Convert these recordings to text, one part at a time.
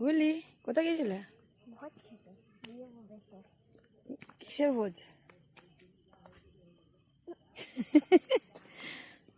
গুলি কোথায় গেছিলে? কিসের ভোজ?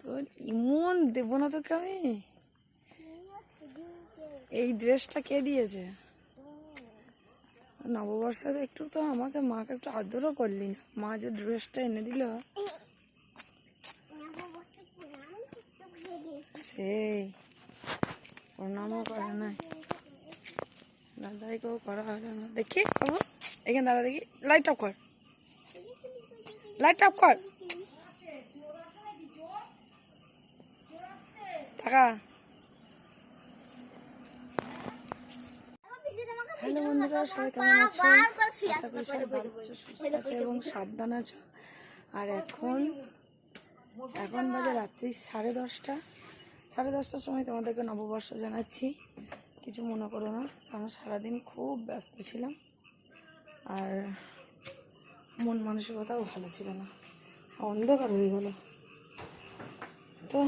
তোর ইমন দেবো না তোকে আমি। এই ড্রেসটা কে দিয়েছে? নববর্ষে একটু তো আমাকে মাকে একটু আদরও করলি না। মা যে ড্রেসটা এনে দিল সেই প্রণামও করে নাই, দাদাইকেও করা হলো না। দেখি বাবু এখানে দাদা, দেখি লাইট অফ কর, লাইট অফ কর। টাকা। হ্যালো বন্ধুরা, সবাই কেমন আছো? আশা করি সবাই ভালো আছো, সুস্থ আছো এবং সাবধান আছো। আর এখন বাজে রাত্রি 10:30। 10:30টার সময় তোমাদেরকে নববর্ষ জানাচ্ছি। কিছু মনে করো না, কারণ সারাদিন খুব ব্যস্ত ছিলাম আর মন মানসিকতাও ভালো ছিল না, অন্ধকার হয়ে গেল। তো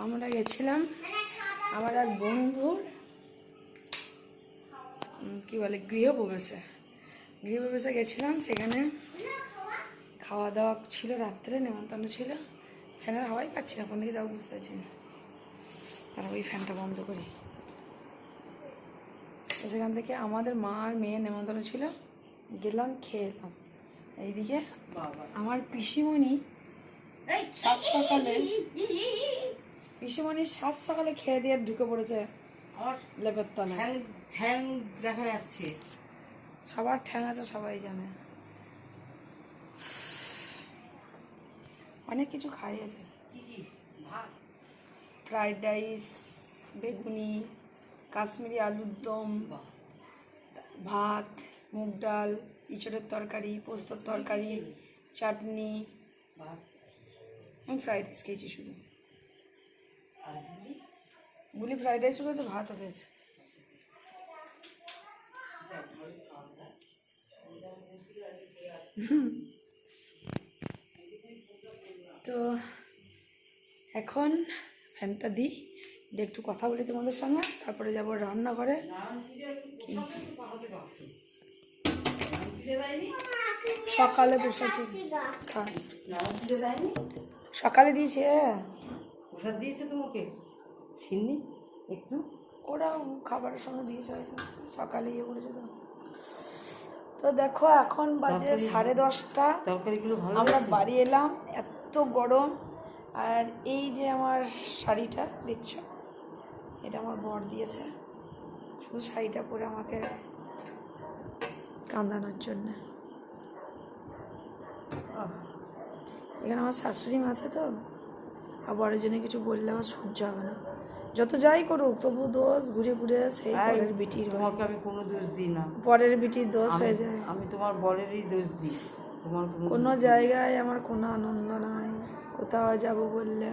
আমরা গেছিলাম আমার এক বন্ধুর কী বলে গৃহপ্রবেশে গেছিলাম। সেখানে খাওয়া দাওয়া ছিল, রাত্রে নেমন্তন্ন ছিল। ফ্যানের হাওয়াই পাচ্ছি না, কোন দিকে যাবো বুঝতে পারছি না। তারা ওই ফ্যানটা বন্ধ করি। সেখান থেকে আমাদের মা আর মেয়ে নেমন্তন্ন ছিল, গেলাম, খেয়ে এলাম। এইদিকে আমার পিসিমণি সাত সকালে খেয়ে দিয়ে ঢুকে পড়েছে লেপের তলায়। ঠ্যাং দেখা যাচ্ছে, সবার ঠ্যাং আছে সবাই জানে। অনেক কিছু খাইয়েছে, ফ্রাইড রাইস, বেগুনি, কাশ্মীরি আলুর দম, ভাত, মুগ ডাল, ইঁচড়ের তরকারি, পোস্তর তরকারি, চাটনি। আমি ফ্রাইড রাইস খেয়েছি শুধু। গুলি ফ্রাইড রাইসও খেয়েছে, ভাতও খেয়েছে। তো এখন ফ্যানটা দিই, দিয়ে একটু কথা বলি তোমাদের সঙ্গে, তারপরে যাবো রান্নাঘরে। সকালে বসেছি, সকালে দিয়েছে, ওষুধ দিয়েছে তোমাকে সিন্নি একটু, ওরা খাবারের সঙ্গে দিয়েছে হয়তো, সকালে ইয়ে করেছে। তো দেখো এখন বাজে 10:30। তরকারিগুলো ভালো, আমরা বাড়ি এলাম, এত গরম। আর এই যে আমার শাড়িটা দেখছো, এটা আমার বর দিয়েছে, শুধু শাড়িটা পরে আমাকে কাঁদানোর জন্য। এখানে আমার শাশুড়ি মা আছে তো, আর বরের জন্য কিছু বললে আমার সহ্য হবে না। যত যাই করুক তবু দোষ ঘুরে ঘুরে সেই পরের বিটির। তোমাকে আমি কোনো দোষ দিই না, পরের বিটির দোষ হয়ে যায়। আমি তোমার বরেরই দোষ দিই। তোমার কোনো জায়গায় আমার কোনো আনন্দ নাই। কোথাও যাব বললে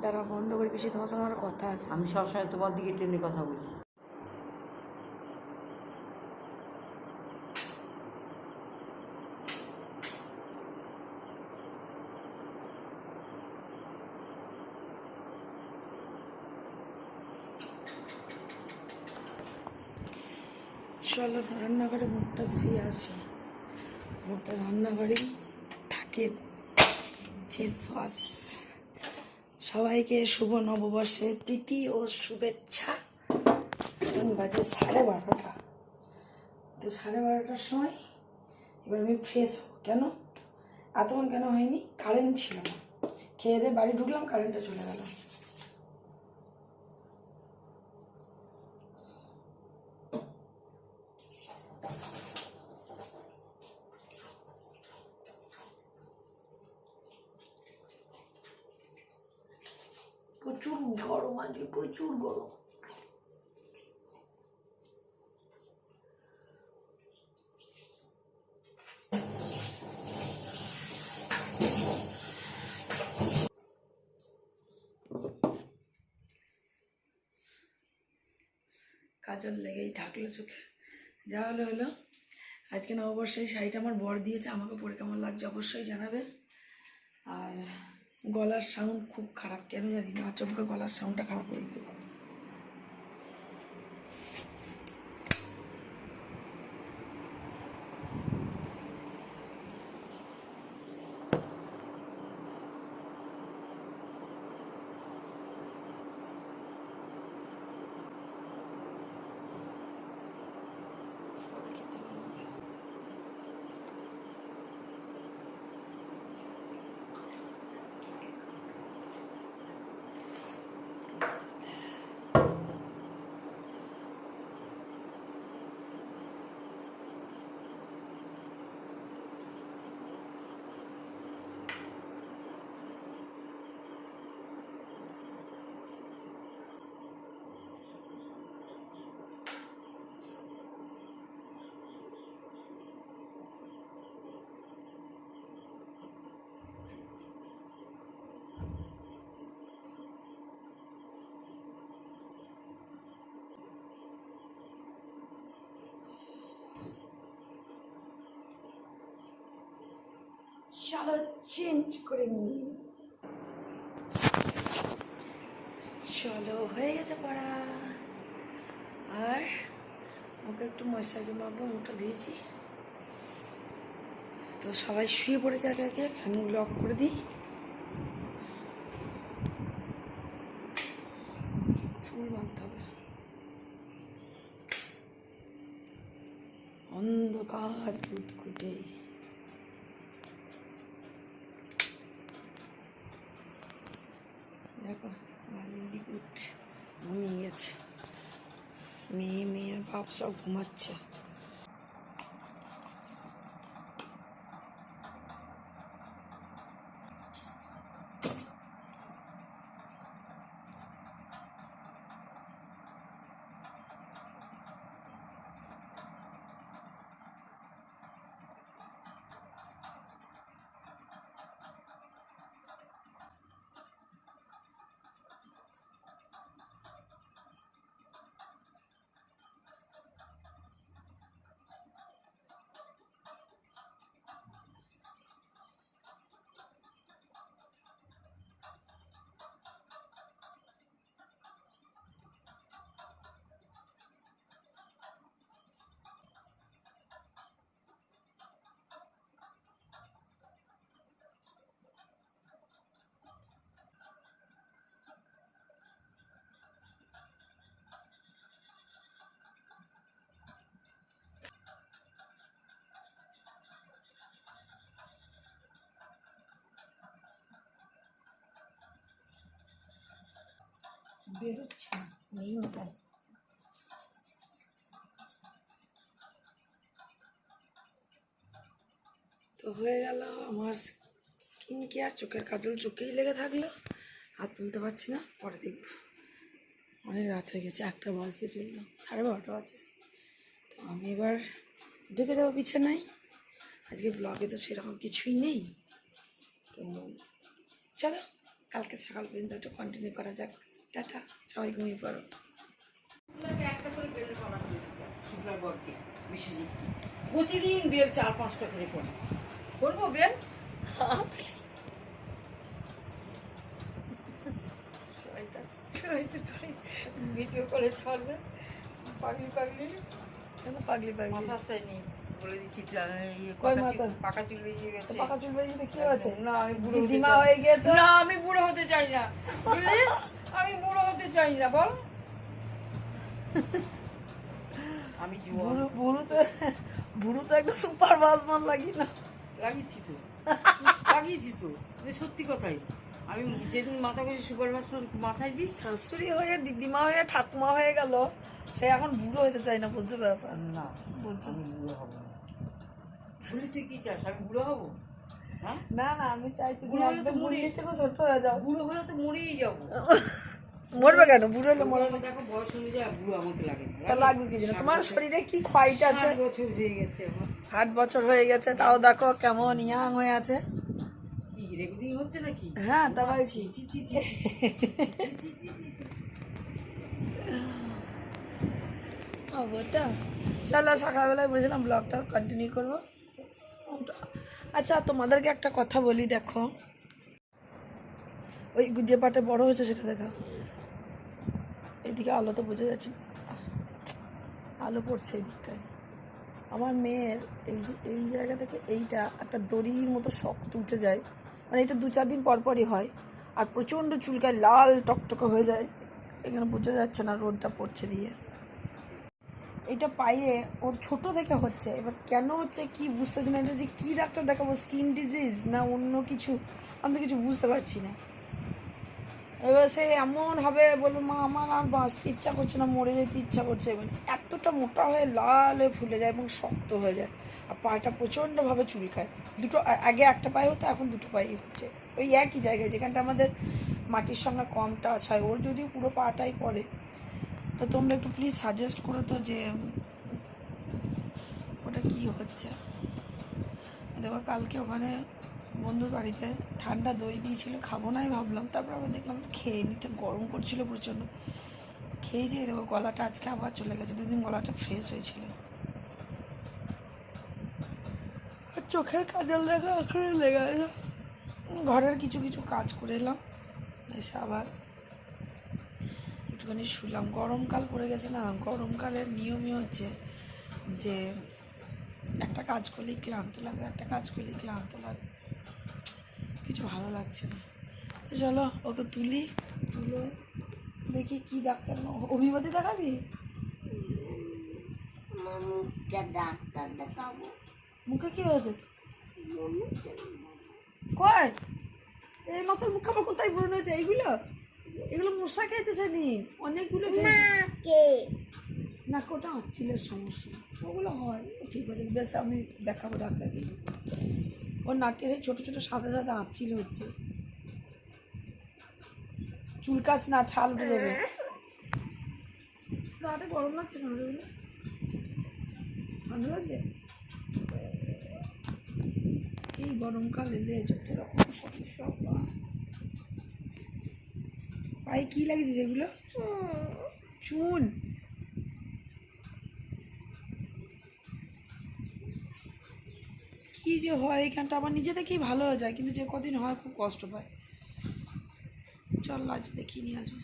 দাঁড়া বন্ধ করে, পিছিয়ে তোমার সঙ্গে আমার কথা আছে। আমি সবসময় তোমার দিকে টেনে কথা বলি। চলো রান্নাঘরে মুখটা ধুয়ে আসি। মুখটা রান্নাঘরেই থাকে ফেস ওয়াশ। সবাইকে শুভ নববর্ষের প্রীতি ও শুভেচ্ছা। এখন বাজে 12:30। তো 12:30টার সময় এবার আমি ফ্রেশ হবো। কেন এতক্ষণ কেন হয়নি? কারেন্ট ছিল না। খেয়ে দিয়ে বাড়ি ঢুকলাম, কারেন্টটা চলে গেল। প্রচুর গরম, আজকে প্রচুর গরম। কাজল লেগেই থাকলো চোখে। যা হলো হলো। আজকে নববর্ষে এই শাড়িটা আমার বর দিয়েছে, আমাকে পরে কেমন লাগছে অবশ্যই জানাবে। আর গলার সাউন্ড খুব খারাপ, কেন জানি না, আচমকা গলার সাউন্ডটা খারাপ হয়ে গেল। চলো চেঞ্জ করে নিই। চলো হয়ে গেছে পড়া। আর ওকে একটু ময়শ্চারাইজার মাখবো, মুখটা ধুয়েছি তো। সবাই শুয়ে পড়েছে আগে আগে, ফ্যানগুলো অফ করে দিই। চুল বাঁধতে হবে। অন্ধকার কুটকুটে। দেখো আমার লিলিপুট ঘুমিয়ে গেছে। মেয়ের বাপ সব ঘুমাচ্ছে। বেরোচ্ছে না, নেই মোবাইল। তো হয়ে গেল আমার স্কিন কেয়ার। চোখের কাজল চোখেই লেগে থাকলো, হাত তুলতে পারছি না। পরে দেখব। অনেক রাত হয়ে গেছে, 1টা বাজতে চললো, 12:30 বাজে। তো আমি এবার ঢুকে যাবো বিছানায়। আজকে ব্লগে তো সেরকম কিছুই নেই। তো চলো কালকে সকাল পর্যন্ত একটু কন্টিনিউ করা যাক। টাটা, সবাই ঘুমিয়ে পড়ো। একটা করে বেল করা শুক্লার বরকে বিশ্বজিৎ প্রতিদিন বেল 4-5টা করে পড়ে। করবো বেল? ভিডিও কলে ছাড়বে। পাগলি পাগলি পাগলি পাগলি মাথা চাইনি বলে দিচ্ছি। কই মাথা? পাকা চুল বেরিয়ে গেছে। পাকা চুল বেরিয়ে কি হয়েছে? না আমি বুড়ো হতে দিদিমা চাই হয়ে গেছে। না, আমি বুড়ো হতে চাই না। বুঝলি, আমি বুড়ো হতে চাই না। বল, আমি বুড়ো বুড়ো তো একটা সুপার বাসমান লাগি না। লাগিয়েছি তো লাগিয়েছি তো, সত্যি কথাই। আমি যেদিন মাথা ঘষে সুপার ভাস্কর মাথায় দিই। শাশুড়ি হয়ে দিদিমা হয়ে ঠাকুমা হয়ে গেল, সে এখন বুড়ো হতে চাই না। বুঝছো ব্যাপার? না বলছো আমি বুড়ো হবো না। শুনি তুই কি চাস আমি বুড়ো হবো? হ্যাঁ না না, আমি চাই তুমি বুড়ো হলে তো একদম বুড়ি মরেই- থেকে ছোট হয়ে যাও। বুড়ো হলে তো মরেই যাবো। মরবে কেন? বুড়ো হলে বুড়ো মরবে। হলে দেখো বয়স অনুযায়ী বুড়ো আমাকে লাগে না। তা লাগবে কি জন্য? তোমার শরীরে কি ক্ষয়টা আছে? 60 বছর হয়ে গেছে আমার। 60 বছর হয়ে গেছে, তাও দেখো কেমন ইয়াং হয়ে আছে। কি রেকর্ডিং হচ্ছে নাকি? হ্যাঁ তা ছি বলছি। ছি ছি ছি তো চলো, সকালবেলায় বলেছিলাম ব্লগটা কন্টিনিউ করবো। আচ্ছা তোমাদেরকে একটা কথা বলি, দেখো ওই যে পাটে বড় হয়েছে সেটা দেখা। এদিকে আলো তো বোঝা যাচ্ছে না, আলো পড়ছে এই দিকটায়। আমার মেয়ের এই জায়গা থেকে এইটা একটা দড়ির মতো শক্ত উঠে যায়, মানে এটা 2-4 দিন পরপরই হয়। আর প্রচণ্ড চুলকায়, লাল টকটকে হয়ে যায়। এখানে বোঝা যাচ্ছে না, রোদটা পড়ছে দিয়ে। এটা পায়ে ওর ছোট থেকে হচ্ছে। এবার কেন হচ্ছে কি বুঝতেছি না। এটা যে কী ডাক্তার দেখাবো, স্কিন ডিজিজ না অন্য কিছু, আমি তো কিছু বুঝতে পারছি না। এবার সে এমন হবে, বলবো মা আমার আর বাঁচতে ইচ্ছা করছে না, মরে যেতে ইচ্ছা করছে। মানে এতটা মোটা হয়ে লাল হয়ে ফুলে যায় এবং শক্ত হয়ে যায়, আর পাটা প্রচণ্ডভাবে চুলকায়। দুটো আগে একটা পায়ে হতো, এখন দুটো পায়েই হচ্ছে। ওই একই জায়গায় যেখানটা আমাদের মাটির সঙ্গে কম টাচ হয়, ওর যদিও পুরো পাটাই পড়ে। তো তোমরা একটু প্লিজ সাজেস্ট করো তো যে ওটা কী হচ্ছে। দেখো কালকে ওখানে বন্ধুর বাড়িতে ঠান্ডা দই দিয়েছিল, খাবো নাই ভাবলাম, তারপর আবার দেখলাম খেয়ে নিতে, গরম করছিল প্রচণ্ড। খেয়ে যেয়ে দেখো গলাটা আজকে আবার চলে গেছে, দুদিন গলাটা ফ্রেশ হয়েছিল। আর চোখের কাজল দেখা এখানে লেগে গেছে। ঘরের কিছু কিছু কাজ করে এলাম, এসে আবার একটুখানি শুলাম। গরমকাল পড়ে গেছে না, গরমকালের নিয়মই হচ্ছে যে একটা কাজ করলেই ক্লান্ত লাগে, একটা কাজ করলেই ক্লান্ত লাগে, কিছু ভালো লাগছে না। তো চলো ওকে তুলে দেখি কি ডাক্তার, অভিমতি দেখাবি? মুখে ডাক্তার দেখাবো। মুখে কি হয়েছে? কয় এই মাথার মুখ আবার কোথায় পূরণ হয়েছে? এগুলো মশা খেয়েছে দিন, অনেকগুলো নাকে না, কোটা হচ্ছিলের সমস্যা, ওগুলো হয়, ঠিক হয়ে যাবে। বেশ আমি দেখাবো ডাক্তারকে। ওর নাকে সেই ছোটো ছোটো সাদা সাদা আঁচছিল হচ্ছে। চুলকাস না, ছাল উঠে যাবে। গাটা গরম লাগছে কেন রে? ঠান্ডা লাগছে? এই গরমকাল এলে যত রকম সমস্যা। পায়ে কী লাগছে যেগুলো? চুন। কী যে হয় এখানটা, আমার নিজে থেকেই ভালো হয়ে যায়, কিন্তু যে কদিন হয় খুব কষ্ট পায়। চল আজ দেখিয়ে নিয়ে আসবো।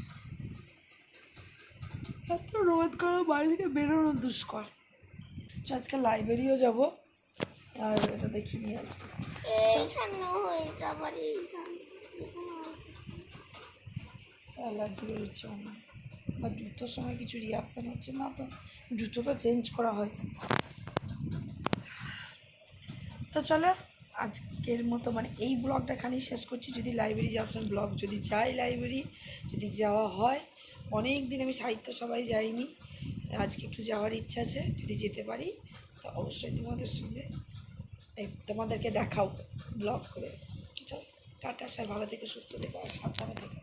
এত রোদ করে বাড়ি থেকে বেরোনো দুষ্কর। আজকে লাইব্রেরিও যাব, আর এটা দেখিয়ে নিয়ে আসবো। এইখানে হয়েছে আবার এইখানে অ্যালার্জি বেরোচ্ছে মনে হয়, বা জুতোর সঙ্গে কিছু রিয়াকশান হচ্ছে না, তো জুতো তো চেঞ্জ করা হয়। তো চলো আজকের মতো মানে এই ব্লগটা এখানেই শেষ করছি। যদি লাইব্রেরি যাওয়ার সময় ব্লগ যদি যাই, লাইব্রেরি যদি যাওয়া হয়, অনেক দিন আমি সাহিত্য সভায় যাইনি, আজকে একটু যাওয়ার ইচ্ছা আছে, যদি যেতে পারি তো অবশ্যই তোমাদের সঙ্গে তোমাদেরকে দেখাও ব্লগ করে। চলো টাটা, সবাই ভালো থেকে সুস্থ থেকো আর সাবধানে থেকো।